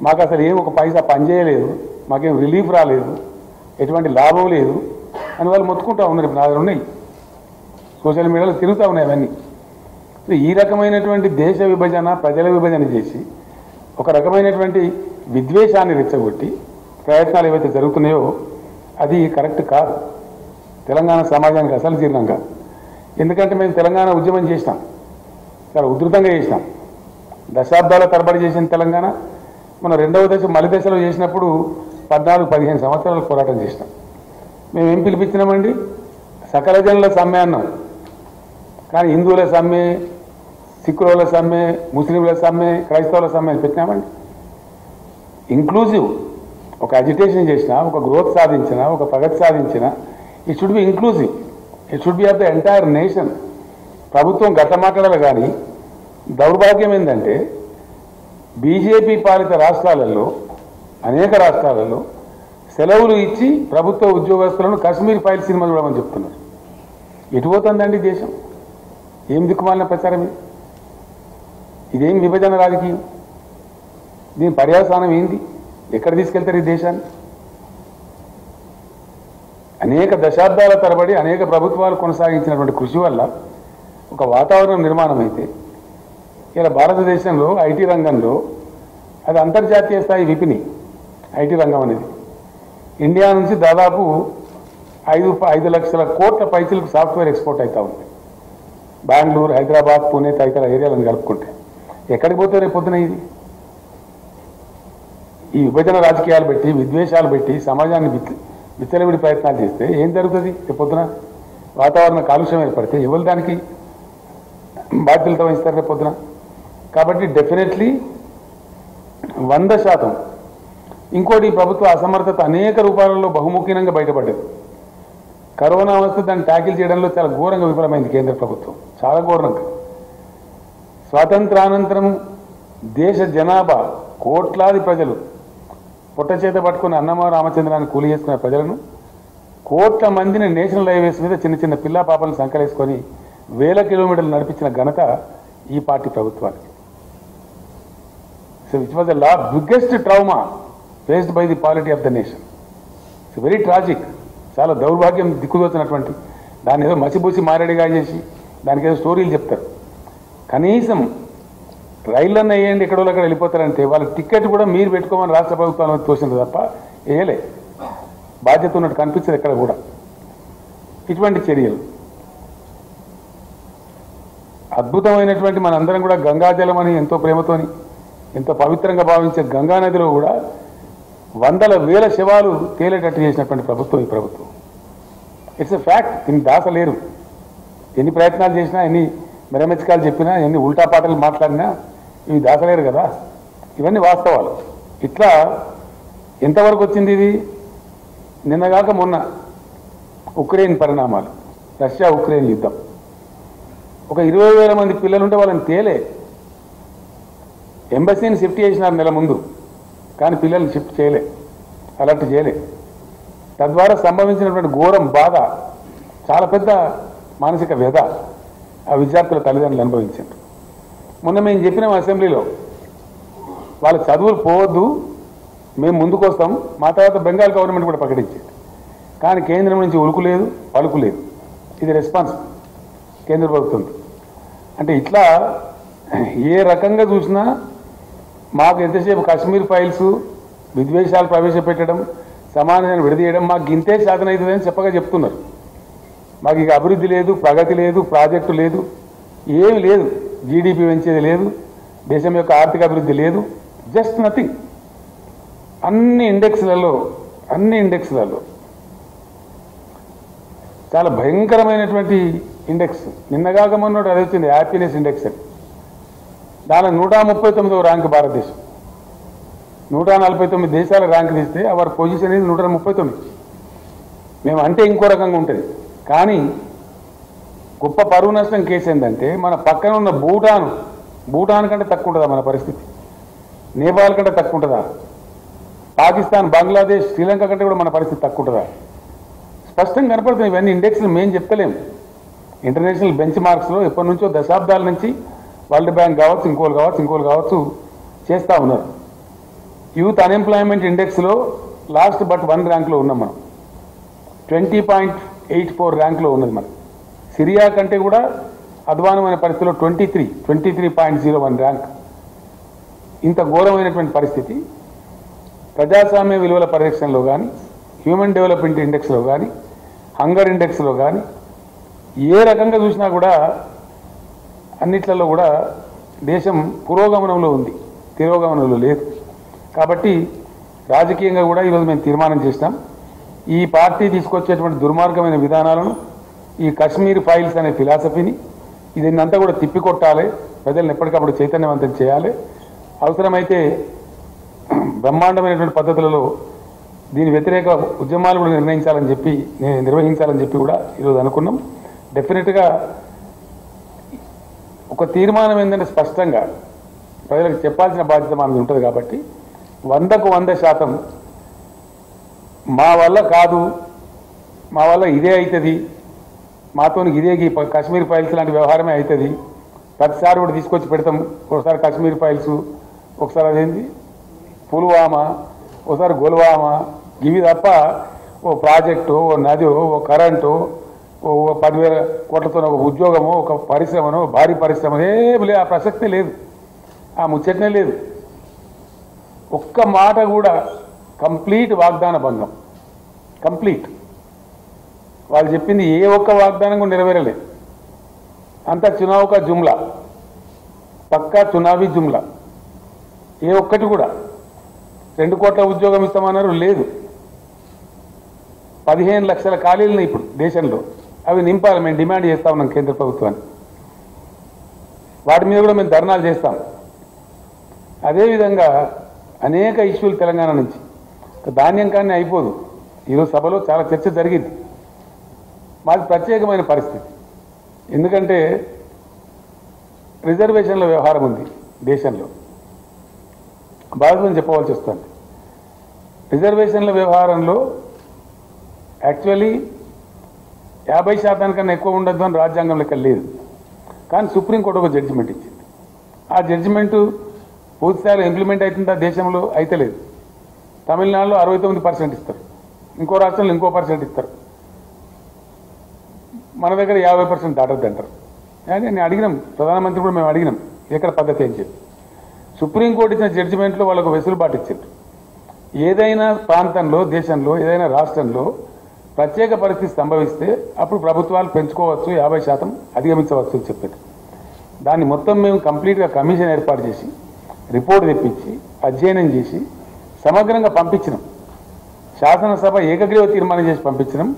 మాకు అసలు ఏం ఒక పైసా పనిచేయలేదు, మాకేం రిలీఫ్ రాలేదు, ఎటువంటి లాభం లేదు అని వాళ్ళు మొత్తుకుంటూ ఉన్నారు. ఇప్పుడు నా దగ్గర ఉన్నాయి, సోషల్ మీడియాలో తిరుగుతూ ఉన్నాయి అవన్నీ. ఈ రకమైనటువంటి దేశ విభజన, ప్రజల విభజన చేసి ఒక రకమైనటువంటి విద్వేషాన్ని రెచ్చగొట్టి ప్రయత్నాలు ఏవైతే జరుగుతున్నాయో అది కరెక్ట్ కాదు. తెలంగాణ సమాజానికి అసలు జీర్ణం కాదు. ఎందుకంటే మేము తెలంగాణ ఉద్యమం చేసినాం, చాలా ఉధృతంగా చేసినాం, దశాబ్దాల తరబడి చేసిన తెలంగాణ. మనం రెండవ దశ మలి దశలో చేసినప్పుడు 14-15 సంవత్సరాలు పోరాటం చేసినాం. మేము ఏం పిలిపించినామండి? సకల జనుల సమ్మె అన్నాం. కానీ హిందువుల సమ్మె, సిక్కుల సమ్మె, ముస్లింల సమ్మె, క్రైస్తవుల సమ్మె అని పెట్టినామండి. ఇంక్లూజివ్ ఒక అజిటేషన్ చేసిన, ఒక గ్రోత్ సాధించిన, ఒక ప్రగతి సాధించిన, it should be inclusive, it should be of the entire nation. ప్రభుత్వం గట్ట మాట్లాడాలి. కానీ దౌర్భాగ్యం ఏంటంటే బీజేపీ పాలిత రాష్ట్రాలలో, అనేక రాష్ట్రాలలో సెలవులు ఇచ్చి ప్రభుత్వ ఉద్యోగస్తులను కాశ్మీర్ ఫైల్ సినిమా చూడమని చెప్తున్నారు. ఎటు పోతుందండి దేశం? ఏం దిక్కుమాలిన ప్రచారం ఇది? ఇదేం విభజన రాజకీయం? దీని పర్యావసానం ఏంది? ఎక్కడ తీసుకెళ్తారు ఈ దేశాన్ని? అనేక దశాబ్దాల తరబడి అనేక ప్రభుత్వాలు కొనసాగించినటువంటి కృషి వల్ల ఒక వాతావరణం నిర్మాణం అయితే ఇలా భారతదేశంలో ఐటీ రంగంలో అది అంతర్జాతీయ స్థాయి విపిని. ఐటీ రంగం అనేది ఇండియా నుంచి దాదాపు 5 లక్షల కోట్ల పైసలకు సాఫ్ట్వేర్ ఎక్స్పోర్ట్ అవుతూ ఉంది. బెంగళూరు, హైదరాబాద్, పూణే తదితర ఏరియాలను కలుపుకుంటే ఎక్కడికి పోతే రేపు పొద్దున ఇది? ఈ విభజన రాజకీయాలు పెట్టి, విద్వేషాలు పెట్టి సమాజాన్ని విచ్చలవిడి ప్రయత్నాలు చేస్తే ఏం జరుగుతుంది? రేపు పొద్దున వాతావరణ కాలుష్యం ఏర్పడితే ఎవరు దానికి బాధ్యతలతో వహిస్తారు రేపు పొద్దున? కాబట్టి డెఫినెట్లీ 100%. ఇంకోటి, ప్రభుత్వ అసమర్థత అనేక రూపాలలో బహుముఖీనంగా బయటపడ్డది. కరోనా వస్తే దాన్ని ట్యాకిల్ చేయడంలో చాలా ఘోరంగా విఫలమైంది కేంద్ర ప్రభుత్వం, చాలా ఘోరంగా. స్వాతంత్రానంతరం దేశ జనాభా కోట్లాది ప్రజలు పొట్ట చేత పట్టుకుని అన్నమా రామచంద్రాన్ని కూలి చేసుకునే ప్రజలను, కోట్ల మందిని నేషనల్ హైవేస్ మీద చిన్న చిన్న పిల్లా పాపలను సంకలేసుకొని 1000 కిలోమీటర్లు నడిపించిన ఘనత ఈ పార్టీ ప్రభుత్వానికి. So which was the biggest trauma faced by the polity of the nation. It's very tragic. చాలా దౌర్భాగ్యం, దిక్కుదోచినటువంటి దాన్ని ఏదో మసిబూసి మారేడిగా చేసి దానికి ఏదో స్టోరీలు చెప్తారు. కనీసం రైళ్ళన్న వేయండి, ఎక్కడో అక్కడ వెళ్ళిపోతారంటే వాళ్ళ టికెట్ కూడా మీరు పెట్టుకోమని రాష్ట్ర ప్రభుత్వం తోసింది తప్ప వేయలే. బాధ్యత ఉన్నట్టు కనిపించదు ఎక్కడ కూడా. ఇటువంటి చర్యలు అద్భుతమైనటువంటి, మనందరం కూడా గంగాజలం అని ఎంతో ప్రేమతోని ఎంతో పవిత్రంగా భావించే గంగా నదిలో కూడా 100,000 శవాలు తేలేటట్టు చేసినటువంటి ప్రభుత్వం ఈ ప్రభుత్వం. It's a fact. దీన్ని దాసలేరు. ఎన్ని ప్రయత్నాలు చేసినా, ఎన్ని మెరమెచ్చకాలు చెప్పినా, ఎన్ని ఉల్టా పాటలు మాట్లాడినా ఇవి దాసలేరు కదా. ఇవన్నీ వాస్తవాలు. ఇట్లా ఎంతవరకు వచ్చింది ఇది? నిన్నగాక మొన్న ఉక్రెయిన్ పరిణామాలు, రష్యా ఉక్రెయిన్ యుద్ధం. ఒక 20,000 మంది పిల్లలుంటే వాళ్ళని తేలే. ఎంబసీని షిఫ్ట్ చేసినారు నెల ముందు, కానీ పిల్లల్ని షిఫ్ట్ చేయలే, అలర్ట్ చేయలే. తద్వారా సంభవించినటువంటి ఘోరం, బాధ, చాలా పెద్ద మానసిక వ్యధ ఆ విద్యార్థుల తల్లిదండ్రులు అనుభవించారు. మొన్న మేము చెప్పినాం అసెంబ్లీలో, వాళ్ళ చదువులు పోవద్దు, మేము ముందుకు వస్తాం. మా తర్వాత బెంగాల్ గవర్నమెంట్ కూడా ప్రకటించింది. కానీ కేంద్రం నుంచి ఉలుకు లేదు, పలుకు లేదు. ఇది రెస్పాన్స్ కేంద్ర ప్రభుత్వం. అంటే ఇట్లా ఏ రకంగా చూసినా మాకు ఎంతసేపు కాశ్మీర్ ఫైల్స్, విద్వేషాలు ప్రవేశపెట్టడం, సమాజాన్ని విడదీయడం మాకు ఇంతే సాధన అవుతుందని చెప్పగా చెప్తున్నారు. మాకు ఇక అభివృద్ధి లేదు, ప్రగతి లేదు, ప్రాజెక్టు లేదు, ఏమి లేదు, జీడిపి పెంచేది లేదు, దేశం యొక్క ఆర్థిక అభివృద్ధి లేదు, జస్ట్ నథింగ్. అన్ని ఇండెక్స్లలో చాలా భయంకరమైనటువంటి ఇండెక్స్. నిన్నగాక మొన్నటి అది వచ్చింది హ్యాపీనెస్ ఇండెక్స్ అని. దానిలో 139వ ర్యాంక్ భారతదేశం. 149 దేశాల ర్యాంక్ తీస్తే అవర్ పొజిషన్ ఇది 139. మేము అంటే ఇంకో రకంగా ఉంటుంది. కానీ గొప్ప పరువు నష్టం కేసు ఏంటంటే మన పక్కన ఉన్న భూటాన్ కంటే తక్కువ ఉంటుందా మన పరిస్థితి? నేపాల్ కంటే తక్కువ ఉంటుందా? పాకిస్తాన్, బంగ్లాదేశ్, శ్రీలంక కంటే కూడా మన పరిస్థితి తక్కువ ఉంటుందా? స్పష్టంగా కనపడుతుంది. ఇవన్నీ ఇండెక్స్లు మేము చెప్తలేము. ఇంటర్నేషనల్ బెంచ్ మార్క్స్లో ఎప్పటి నుంచో దశాబ్దాల నుంచి వరల్డ్ బ్యాంక్ కావచ్చు, ఇంకోలు కావచ్చు చేస్తూ ఉన్నారు. యూత్ అన్ఎంప్లాయ్మెంట్ ఇండెక్స్లో లాస్ట్ బట్ 1 ర్యాంక్లో ఉన్నాం మనం. 20.84 ర్యాంక్లో ఉన్నది మనం. సిరియా కంటే కూడా అధ్వానమైన పరిస్థితిలో 23.01 ర్యాంక్. ఇంత ఘోరమైనటువంటి పరిస్థితి ప్రజాస్వామ్య విలువల పరిరక్షణలో కానీ, హ్యూమన్ డెవలప్మెంట్ ఇండెక్స్లో కానీ, హంగర్ ఇండెక్స్లో కానీ ఏ రకంగా చూసినా కూడా అన్నిట్లలో కూడా దేశం పురోగమనంలో ఉంది, తిరోగమనంలో లేదు. కాబట్టి రాజకీయంగా కూడా ఈరోజు మేము తీర్మానం చేసినాం, ఈ పార్టీ తీసుకొచ్చేటువంటి దుర్మార్గమైన విధానాలను, ఈ కశ్మీర్ ఫైల్స్ అనే ఫిలాసఫీని దీన్నంతా కూడా తిప్పికొట్టాలి, ప్రజలను ఎప్పటికప్పుడు చైతన్యవంతం చేయాలి. అవసరమైతే బ్రహ్మాండమైనటువంటి పద్ధతులలో దీని వ్యతిరేక ఉద్యమాలు కూడా నిర్వహించాలని చెప్పి కూడా ఈరోజు అనుకున్నాం. డెఫినెట్గా ఒక తీర్మానం ఏంటంటే స్పష్టంగా ప్రజలకు చెప్పాల్సిన బాధ్యత మనది ఉంటుంది. కాబట్టి 100కు 100% మా వల్ల కాదు, మా వల్ల ఇదే అవుతుంది, మాతో ఇదే కశ్మీర్ ఫైల్స్ లాంటి వ్యవహారమే అవుతుంది, ప్రతిసారి కూడా తీసుకొచ్చి పెడతాం. ఒకసారి కశ్మీర్ ఫైల్స్, ఒకసారి అదేంటి పుల్వామా, ఒకసారి గొల్వామా, ఇవి తప్ప ఓ ప్రాజెక్టు, ఓ నదో, ఓ కరెంటు, ఓ 10,000 కోట్లతో ఒక ఉద్యోగమో, ఒక పరిశ్రమనో, భారీ పరిశ్రమ ఏమి లేదు. ఆ ప్రసక్తే లేదు, ఆ ముచ్చటనే లేదు. ఒక్క మాట కూడా కంప్లీట్ వాగ్దాన భంగం, కంప్లీట్. వాళ్ళు చెప్పింది ఏ ఒక్క వాగ్దానం కూడా నెరవేరలేదు. అంతా చునావుకా జుమ్లా, పక్కా చునావీ జుమ్లా. ఏ ఒక్కటి కూడా 2 కోట్ల ఉద్యోగం ఇస్తామన్నారు, లేదు. 15 లక్షల ఖాళీలను ఇప్పుడు దేశంలో, అవి నింపాలి. మేము డిమాండ్ చేస్తా ఉన్నాం కేంద్ర ప్రభుత్వాన్ని. వాటి మీద కూడా మేము ధర్నాలు చేస్తాం. అదేవిధంగా అనేక ఇష్యూలు తెలంగాణ నుంచి. ధాన్యం కానీ అయిపోదు. ఈరోజు సభలో చాలా చర్చ జరిగింది. మాది ప్రత్యేకమైన పరిస్థితి, ఎందుకంటే రిజర్వేషన్ల వ్యవహారం ఉంది దేశంలో. బాధ్యతను చెప్పవలసి వస్తుంది. రిజర్వేషన్ల వ్యవహారంలో యాక్చువల్లీ 50% కన్నా ఎక్కువ ఉండద్దు అని రాజ్యాంగం లెక్క లేదు. కానీ సుప్రీంకోర్టు ఒక జడ్జిమెంట్ ఇచ్చింది. ఆ జడ్జిమెంటు పూర్తిస్థాయిలో ఇంప్లిమెంట్ అవుతుందా దేశంలో? అయితే లేదు. తమిళనాడులో 69% ఇస్తారు, ఇంకో రాష్ట్రంలో ఇంకో % ఇస్తారు, మన దగ్గర 50% దాటద్దు అంటారు. కానీ నేను అడిగినాం, ప్రధానమంత్రి కూడా మేము అడిగినాం ఎక్కడ పద్ధతి అని చెప్పి. సుప్రీంకోర్టు ఇచ్చిన జడ్జిమెంట్లో వాళ్ళకు వెసులుబాటు ఇచ్చారు. ఏదైనా ప్రాంతంలో, దేశంలో, ఏదైనా రాష్ట్రంలో ప్రత్యేక పరిస్థితి సంభవిస్తే అప్పుడు ప్రభుత్వాలు పెంచుకోవచ్చు, 50% అధిగమించవచ్చు అని చెప్పారు. దాన్ని మొత్తం మేము కంప్లీట్గా కమిషన్ ఏర్పాటు చేసి రిపోర్ట్ తెప్పించి అధ్యయనం చేసి సమగ్రంగా పంపించినాం. శాసనసభ ఏకగ్రీవ తీర్మానం చేసి పంపించినాం.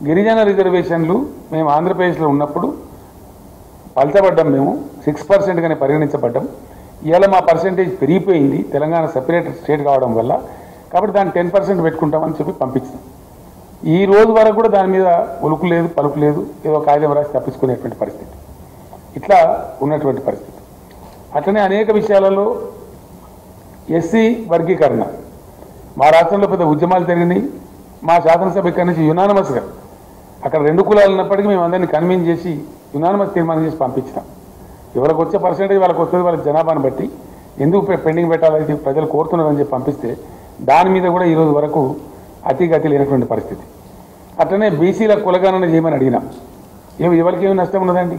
గిరిజన రిజర్వేషన్లు మేము ఆంధ్రప్రదేశ్లో ఉన్నప్పుడు పలచబడ్డాం, మేము 6%గానే పరిగణించబడ్డాం. ఇవాళ మా పర్సెంటేజ్ పెరిగిపోయింది తెలంగాణ సెపరేట్ స్టేట్ కావడం వల్ల. కాబట్టి దాన్ని 10% పెట్టుకుంటామని చెప్పి పంపించినాం. ఈ రోజు వరకు కూడా దాని మీద ఉలుకు లేదు, పలుకు లేదు, ఏదో కాగితం రాసి తప్పించుకునేటువంటి పరిస్థితి. ఇట్లా ఉన్నటువంటి పరిస్థితి. అట్లనే అనేక విషయాలలో ఎస్సీ వర్గీకరణ మా రాష్ట్రంలో పెద్ద ఉద్యమాలు జరిగినాయి. మా శాసనసభ ఇక్కడి నుంచి యునానిమస్గా, అక్కడ 2 కులాలు ఉన్నప్పటికీ మేము అందరినీ కన్వీన్ చేసి యునానిమస్ తీర్మానం చేసి పంపించినాం. ఎవరికి వచ్చే పర్సెంటేజ్ వాళ్ళకి వస్తుంది, వాళ్ళ జనాభాను బట్టి. ఎందుకు పెండింగ్ పెట్టాలి, ప్రజలు కోరుతున్నారని చెప్పి పంపిస్తే దాని మీద కూడా ఈరోజు వరకు అతిగతి లేనటువంటి పరిస్థితి. అట్లనే బీసీల కులగణన చేయమని అడిగినాం. ఎవరికి ఏమి నష్టం ఉన్నదండి?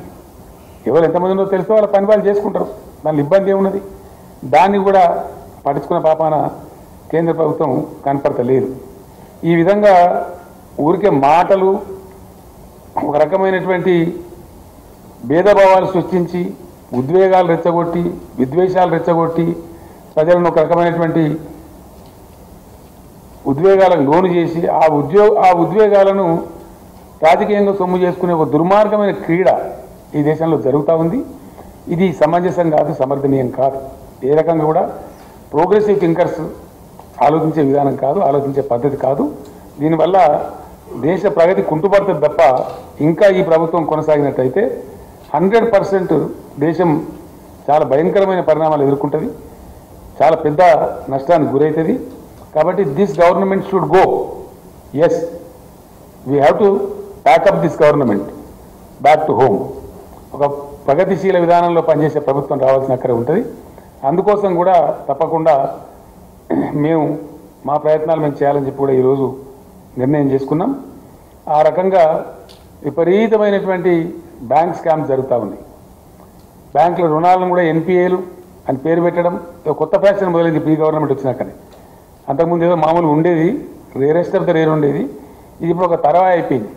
ఎవరు ఎంతమంది ఉన్నదో తెలిస్తే వాళ్ళ పని వాళ్ళు చేసుకుంటారు, దాని ఇబ్బంది ఏమున్నది? దాన్ని కూడా పట్టించుకున్న పాపాన కేంద్ర ప్రభుత్వం కనపడతలేదు. ఈ విధంగా ఊరికే మాటలు, ఒక రకమైనటువంటి భేదభావాలు సృష్టించి ఉద్వేగాలు రెచ్చగొట్టి విద్వేషాలు రెచ్చగొట్టి ప్రజలను ఒక రకమైనటువంటి ఉద్వేగాలకు లోను చేసి ఆ ఉద్వేగాలను రాజకీయంగా సొమ్ము చేసుకునే ఒక దుర్మార్గమైన క్రీడ ఈ దేశంలో జరుగుతూ ఉంది. ఇది సమంజసం కాదు, సమర్థనీయం కాదు. ఏ రకంగా కూడా ప్రోగ్రెసివ్ థింకర్స్ ఆలోచించే విధానం కాదు, ఆలోచించే పద్ధతి కాదు. దీనివల్ల దేశ ప్రగతి కుంటుపడుతుంది తప్ప ఇంకా ఈ ప్రభుత్వం కొనసాగినట్టయితే 100% దేశం చాలా భయంకరమైన పరిణామాలు ఎదుర్కొంటుంది, చాలా పెద్ద నష్టానికి గురవుతుంది. కాబట్టి this government should go. Yes, we have to pack up this government back to home. ఒక ప్రగతిశీల విధానంలో పనిచేసే ప్రభుత్వం రావాల్సిన అక్కడ ఉంటుంది. అందుకోసం కూడా తప్పకుండా మేము మా ప్రయత్నాలు మేము చేయాలని చెప్పి కూడా ఈరోజు నిర్ణయం చేసుకున్నాం. ఆ రకంగా విపరీతమైనటువంటి బ్యాంక్ స్కామ్స్ జరుగుతూ ఉన్నాయి. బ్యాంకుల రుణాలను కూడా ఎన్పిఏలు అని పేరు పెట్టడం కొత్త ఫ్యాషన్ మొదలైంది ఈ గవర్నమెంట్ వచ్చినాకనే. అంతకుముందు ఏదో మామూలు ఉండేది, రేరెస్ట్ ఆఫ్ ద రేర్ ఉండేది. ఇది ఇప్పుడు ఒక తరవా అయిపోయింది.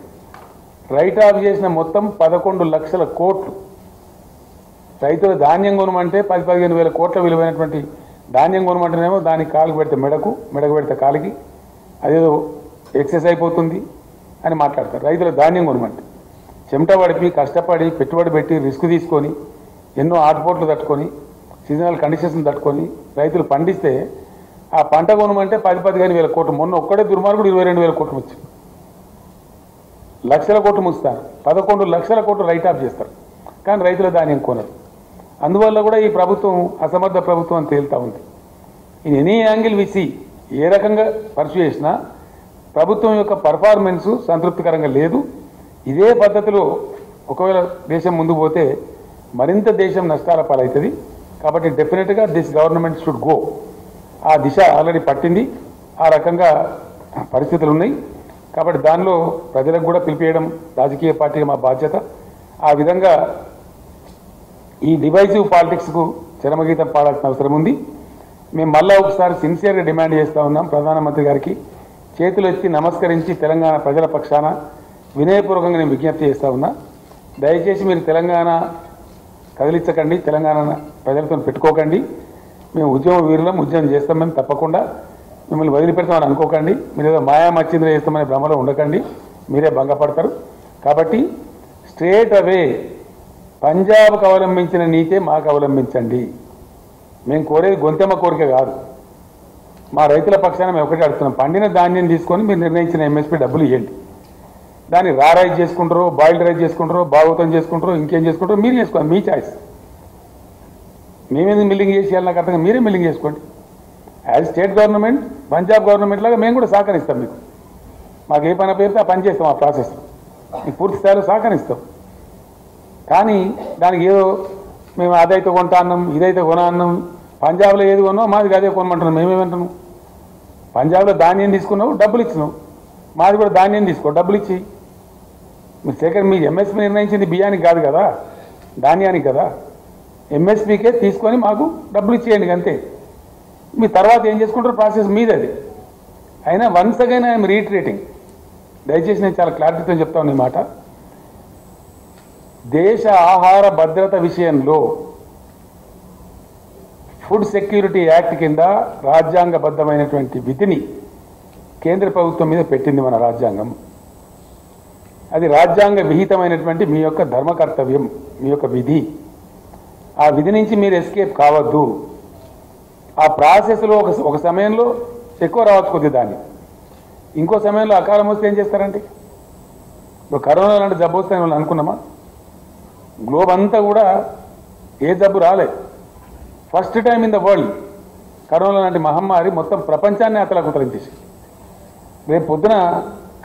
రైట్ ఆఫ్ చేసిన మొత్తం 11 లక్షల కోట్లు. రైతుల ధాన్యం కొనమంటే 10-15 వేల కోట్ల విలువైనటువంటి ధాన్యం కొనమంటేనేమో దానికి కాలుకు పెడితే మెడకు పెడితే కాలికి అదేదో ఎక్సెస్ అయిపోతుంది అని మాట్లాడతారు. రైతుల ధాన్యం కొనమంటే చెమట పడిపి కష్టపడి పెట్టుబడి పెట్టి రిస్క్ తీసుకొని ఎన్నో ఆటుపోట్లు తట్టుకొని సీజనల్ కండిషన్స్ తట్టుకొని రైతులు పండిస్తే ఆ పంట కొనమంటే 10-15 వేల కోట్లు. మొన్న ఒక్కడే దుర్మార్గుడు 22 వేల కోట్లు వచ్చింది. లక్షల కోట్లు ముస్తారు, 11 లక్షల కోట్లు రైట్ ఆఫ్ చేస్తారు, కానీ రైతుల ధాన్యం కొనరు. అందువల్ల కూడా ఈ ప్రభుత్వం అసమర్థ ప్రభుత్వం అని తేలుతూ ఉంది. ఇన్ ఎనీ యాంగిల్ విసి ఏ రకంగా పర్సూ చేసినా ప్రభుత్వం యొక్క పర్ఫార్మెన్సు సంతృప్తికరంగా లేదు. ఇదే పద్ధతిలో ఒకవేళ దేశం ముందుకు పోతే మరింత దేశం నష్టాల పాలవుతుంది. కాబట్టి డెఫినెట్గా దిస్ గవర్నమెంట్ షుడ్ గో. ఆ దిశ ఆల్రెడీ పట్టింది. ఆ రకంగా పరిస్థితులు ఉన్నాయి. కాబట్టి దానిలో ప్రజలకు కూడా పిలిపేయడం రాజకీయ పార్టీగా మా బాధ్యత. ఆ విధంగా ఈ డివైజివ్ పాలిటిక్స్కు చరమగీతం పాడాల్సిన అవసరం ఉంది. మేము మళ్ళా ఒకసారి సిన్సియర్గా డిమాండ్ చేస్తూ ఉన్నాం ప్రధానమంత్రి గారికి. చేతులు ఎత్తి నమస్కరించి తెలంగాణ ప్రజల పక్షాన వినయపూర్వకంగా నేను విజ్ఞప్తి చేస్తూ ఉన్నా. దయచేసి మీరు తెలంగాణ కదిలించకండి, తెలంగాణ ప్రజలతో పెట్టుకోకండి. మేము ఉద్యమ వీరులం, ఉద్యమం చేస్తామని తప్పకుండా మిమ్మల్ని వదిలిపెడతామని అనుకోకండి. మీరు ఏదో మాయామచ్చింద్ర చేస్తామనే భ్రమలో ఉండకండి, మీరే భంగపడతారు. కాబట్టి స్ట్రేట్ అవే పంజాబ్కు అవలంబించిన నీతే మాకు అవలంబించండి. మేము కోరేది గొంతెమ్మ కోరిక కాదు. మా రైతుల పక్షాన మేము ఒకటి అడుగుతున్నాం, పండిన ధాన్యం తీసుకొని మీరు నిర్ణయించిన ఎంఎస్పీ డబ్బులు ఇవ్వండి. దాన్ని రైస్ చేసుకుంటారో, బాయిల్డ్ రైస్ చేసుకుంటారో, భాగవతం చేసుకుంటారో, ఇంకేం చేసుకుంటారో మీరు చేసుకోండి, మీ చాయిస్. మేమేది మిల్లింగ్ చేసేయాలి నాకు అర్థంగా, మీరే మిల్లింగ్ చేసుకోండి. As state government, Punjab government లాగా మేము కూడా సహకరిస్తాం. మీకు మాకు ఏ పని పేరుతో ఆ పని చేస్తాం, ఆ ప్రాసెస్ మీకు పూర్తి స్థాయిలో సహకరిస్తాం. కానీ దానికి ఏదో మేము అదైతే కొంటా అన్నాం, ఇదైతే కొన అన్నాం. పంజాబ్లో ఏది కొన్నావు మాది అదే కొనమంటున్నాం. మేమేమంటున్నాం, పంజాబ్లో ధాన్యం తీసుకున్నావు, డబ్బులు ఇచ్చినావు, మాది కూడా ధాన్యం తీసుకో, డబ్బులు ఇచ్చి. మీరు సెకండ్ మీ ఎంఎస్పీ నిర్ణయించింది బియ్యానికి కాదు కదా, ధాన్యానికి కదా. ఎంఎస్పీకే తీసుకొని మాకు డబ్బులు ఇచ్చేయండి అంతే. మీ తర్వాత ఏం చేసుకుంటారో ప్రాసెస్ మీది అది. అయినా వన్స్ అగైన్ ఐఎమ్ రీట్రేటింగ్, దయచేసి నేను చాలా క్లారిటీతో చెప్తాను ఈ మాట. దేశ ఆహార భద్రత విషయంలో ఫుడ్ సెక్యూరిటీ యాక్ట్ కింద రాజ్యాంగబద్ధమైనటువంటి విధిని కేంద్ర ప్రభుత్వం మీద పెట్టింది మన రాజ్యాంగం. అది రాజ్యాంగ విహితమైనటువంటి మీ యొక్క ధర్మ కర్తవ్యం, మీ యొక్క విధి. ఆ విధి నుంచి మీరు ఎస్కేప్ కావద్దు. ఆ ప్రాసెస్లో ఒక సమయంలో ఎక్కువ రావచ్చు కొద్ది దాన్ని, ఇంకో సమయంలో అకాలం వస్తే ఏం చేస్తారంటే, ఇప్పుడు కరోనా లాంటి జబ్బు వస్తే వాళ్ళు అనుకున్నామా? గ్లోబ్ అంతా కూడా ఏ జబ్బు రాలే. First time in the world corona లాంటి మహమ్మారి మొత్తం ప్రపంచాన్ని అతలాకుతలించేసి, రేపు పొద్దున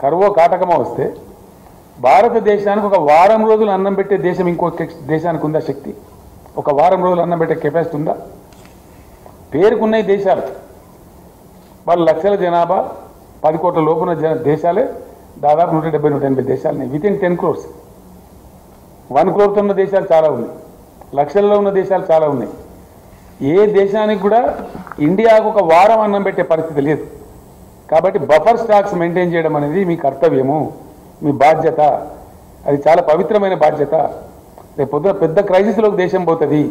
కరువో కాటకమో వస్తే భారతదేశానికి ఒక వారం రోజులు అన్నం పెట్టే దేశం ఇంకో దేశానికి ఉందా శక్తి? ఒక వారం రోజులు అన్నం పెట్టే కెపాసిటీ ఉందా? పేరుకున్నాయి దేశాలు, వాళ్ళ లక్షల జనాభా 10 కోట్ల లోపున దేశాలే దాదాపు 170-180 దేశాలని వితిన్ 10 crores. 1 crore ఉన్న దేశాలు చాలా ఉన్నాయి, లక్షల్లో ఉన్న దేశాలు చాలా ఉన్నాయి. ఏ దేశానికి కూడా ఇండియాకు ఒక వారం అన్నం పెట్టే పరిస్థితి లేదు. కాబట్టి బఫర్ స్టాక్స్ మెయింటైన్ చేయడం అనేది మీ కర్తవ్యము, మీ బాధ్యత. అది చాలా పవిత్రమైన బాధ్యత. రేపు పొద్దున పెద్ద క్రైసిస్లోకి దేశం పోతుంది.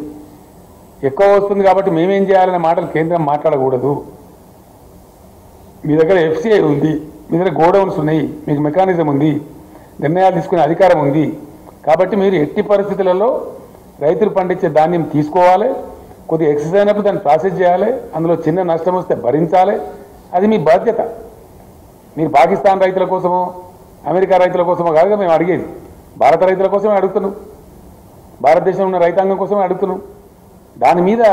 ఎక్కువ వస్తుంది కాబట్టి మేమేం చేయాలనే మాటలు కేంద్రం మాట్లాడకూడదు. మీ దగ్గర ఎఫ్సిఐ ఉంది, మీ దగ్గర గోడౌన్స్ ఉన్నాయి, మీకు మెకానిజం ఉంది, నిర్ణయాలు తీసుకునే అధికారం ఉంది. కాబట్టి మీరు ఎట్టి పరిస్థితులలో రైతులు పండించే ధాన్యం తీసుకోవాలి, కొద్దిగా ఎక్సెస్ అయినప్పుడు దాన్ని ప్రాసెస్ చేయాలి, అందులో చిన్న నష్టం వస్తే భరించాలి. అది మీ బాధ్యత. మీరు పాకిస్తాన్ రైతుల కోసమో అమెరికా రైతుల కోసమో కాదుగా మేము అడిగేది, భారత రైతుల కోసమే అడుగుతున్నాం, భారతదేశంలో ఉన్న రైతాంగం కోసమే అడుగుతున్నాం. దాని మీద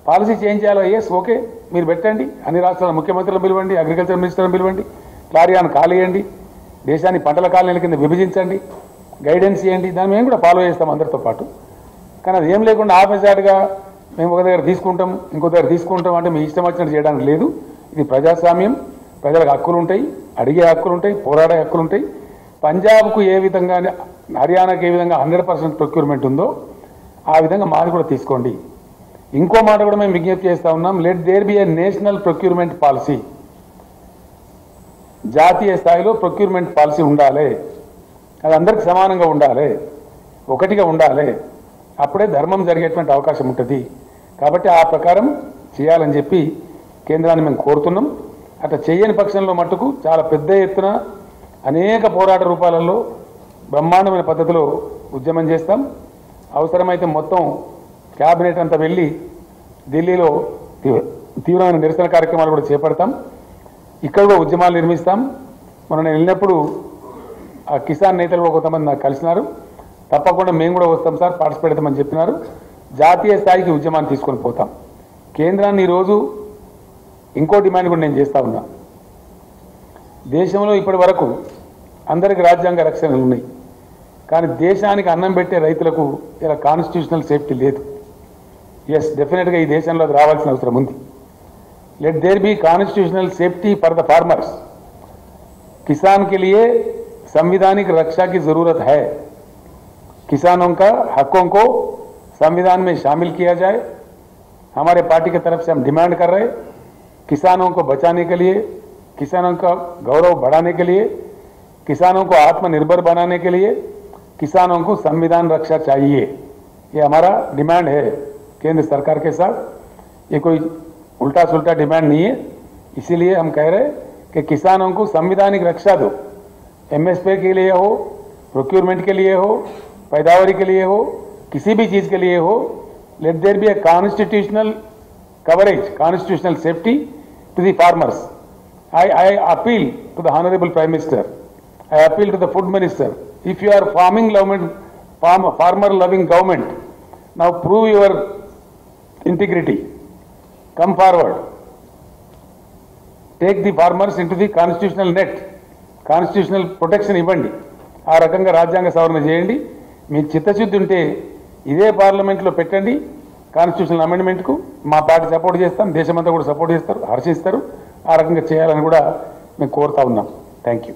పాలసీ చేంజ్ చేయాలో ఎస్ ఓకే, మీరు పెట్టండి, అన్ని రాష్ట్రాల ముఖ్యమంత్రులను పిలవండి, అగ్రికల్చర్ మినిస్టర్ని పిలవండి, క్లారియాను కాలేయండి, దేశాన్ని పంటల కాలనీల కింద విభజించండి, గైడెన్స్ చేయండి, దాన్ని మేము కూడా ఫాలో చేస్తాం అందరితో పాటు. కానీ అది ఏం లేకుండా ఆఫీసార్గా మేము ఒక దగ్గర తీసుకుంటాం ఇంకో దగ్గర తీసుకుంటాం అంటే మీ ఇష్టం వచ్చినట్టు చేయడానికి లేదు. ఇది ప్రజాస్వామ్యం, ప్రజలకు హక్కులు ఉంటాయి, అడిగే హక్కులు ఉంటాయి, పోరాడే హక్కులు ఉంటాయి. పంజాబ్కు ఏ విధంగా హర్యానాకు ఏ విధంగా 100% ప్రొక్యూర్మెంట్ ఉందో ఆ విధంగా మాది కూడా తీసుకోండి. ఇంకో మాట కూడా మేము విజ్ఞప్తి చేస్తూ ఉన్నాం, let there be a national procurement policy. జాతీయ స్థాయిలో ప్రొక్యూర్మెంట్ పాలసీ ఉండాలి, అది అందరికి సమానంగా ఉండాలి, ఒకటిగా ఉండాలి. అప్పుడే ధర్మం జరిగేటువంటి అవకాశం ఉంటుంది. కాబట్టి ఆ ప్రకారం చేయాలని చెప్పి కేంద్రాన్ని మేము కోరుతున్నాం. అట్లా చేయని పక్షంలో మట్టుకు చాలా పెద్ద ఎత్తున అనేక పోరాట రూపాలలో బ్రహ్మాండమైన పద్ధతిలో ఉద్యమం చేస్తాం. అవసరమైతే మొత్తం క్యాబినెట్ అంతా వెళ్ళి ఢిల్లీలో తీవ్రమైన నిరసన కార్యక్రమాలు కూడా చేపడతాం. ఇక్కడ కూడా ఉద్యమాలు నిర్మిస్తాం. మొన్న నేను వెళ్ళినప్పుడు ఆ కిసాన్ నేతలు కూడా కొంతమంది నాకు కలిసినారు. తప్పకుండా మేము కూడా వస్తాం సార్, పార్టిసిపేట్ అవుతామని చెప్పినారు. జాతీయ స్థాయికి ఉద్యమాన్ని తీసుకొని పోతాం. కేంద్రాన్ని ఈరోజు ఇంకో డిమాండ్ కూడా నేను చేస్తూ ఉన్నా. దేశంలో ఇప్పటి వరకు అందరికి రాజ్యాంగ రక్షణలు ఉన్నాయి, కానీ దేశానికి అన్నం పెట్టే రైతులకు ఇలా కాన్స్టిట్యూషనల్ సేఫ్టీ లేదు. ఎస్, డెఫినెట్గా ఈ దేశంలో అది రావాల్సిన అవసరం ఉంది. Let there be constitutional safety for the farmers. किसान के लिए संविधानिक रक्षा की जरूरत है. किसानों का हकों को संविधान में शामिल किया जाए. हमारे पार्टी की तरफ से हम डिमांड कर रहे हैं, किसानों को बचाने के लिए, किसानों का गौरव बढ़ाने के लिए, किसानों को आत्मनिर्भर बनाने के लिए किसानों को संविधान रक्षा चाहिए. ये हमारा डिमांड है केंद्र सरकार के साथ. ये कोई उल्टा सुल्टा डिमांड नहीं है. इसीलिए हम कह रहे हैं कि किसानों को संविधानिक रक्षा दो. एमएसपी के लिए हो, प्रोक्योरमेंट के लिए हो, पैदावारी के लिए हो, किसी भी चीज़ के लिए हो, let there be a constitutional coverage, constitutional safety to the farmers. I appeal to the Honorable Prime Minister. I appeal to the Food Minister. If you are farmer loving government, now prove your integrity. Come forward. Take the farmers into the constitutional net. Constitutional protection ఇవ్వండి. ఆ రకంగా రాజ్యాంగ సవరణ చేయండి. మీకు చిత్తశుద్ధి ఉంటే ఇదే పార్లమెంట్లో పెట్టండి కాన్స్టిట్యూషనల్ అమెండ్మెంట్కు. మా పార్టీ సపోర్ట్ చేస్తాం, దేశమంతా కూడా సపోర్ట్ చేస్తారు, హర్షిస్తారు. ఆ రకంగా చేయాలని కూడా మేము కోరుతా ఉన్నాం. Thank you.